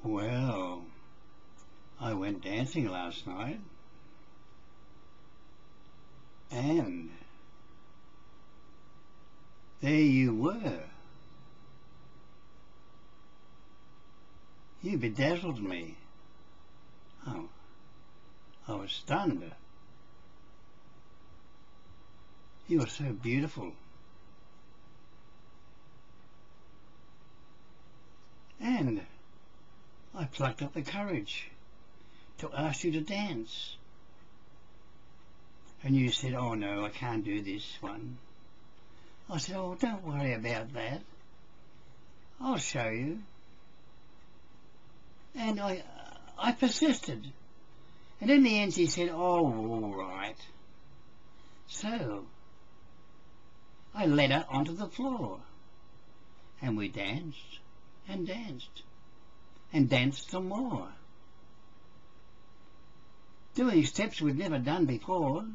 Well, I went dancing last night, and there you were. You bedazzled me. Oh, I was stunned. You were so beautiful. And I plucked up the courage to ask you to dance. And you said, "Oh no, I can't do this one." I said, "Oh, don't worry about that. I'll show you." And I persisted. And in the end she said, "Oh, all right." So I led her onto the floor. And we danced and danced and danced some more, doing steps we'd never done before.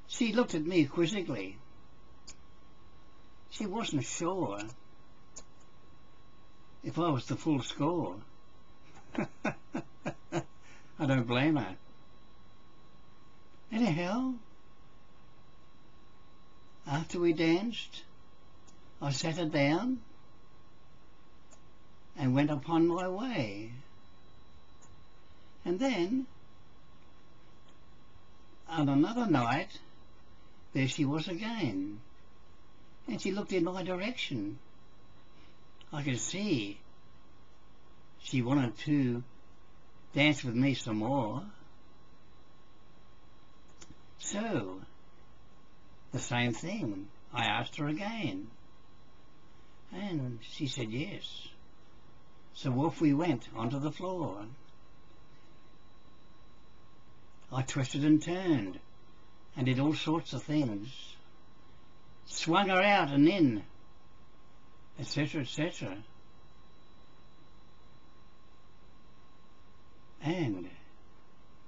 She looked at me quizzically. She wasn't sure if I was the full score. I don't blame her. Anyhow, after we danced, I sat her down and went upon my way. And then, on another night, there she was again, and she looked in my direction. I could see she wanted to dance with me some more. So, the same thing, I asked her again, and she said yes. So off we went onto the floor. I twisted and turned and did all sorts of things, swung her out and in, etc., etc. And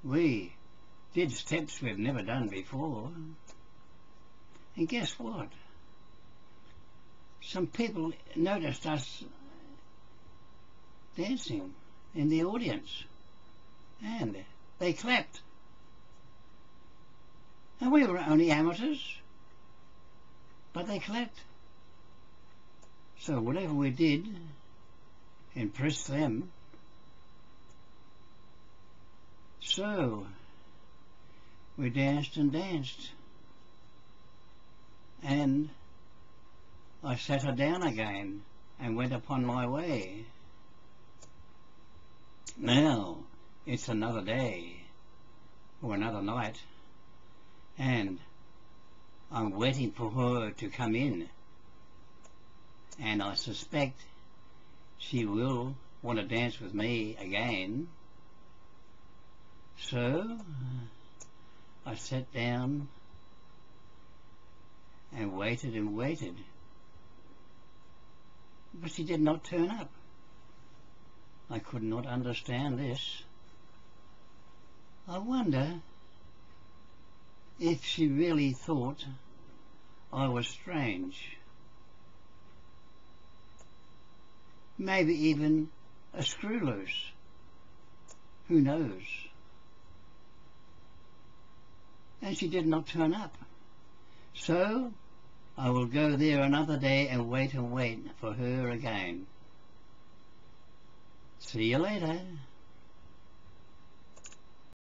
we did steps we've never done before. And guess what? Some people noticed us dancing in the audience, and they clapped. And we were only amateurs, but they clapped. So whatever we did impressed them. So we danced and danced, and I sat her down again and went upon my way. Now it's another day or another night, and I'm waiting for her to come in, and I suspect she will want to dance with me again. So I sat down and waited and waited, but she did not turn up. I could not understand this. I wonder if she really thought I was strange. Maybe even a screw loose. Who knows? And she did not turn up. So I will go there another day and wait for her again. See you later.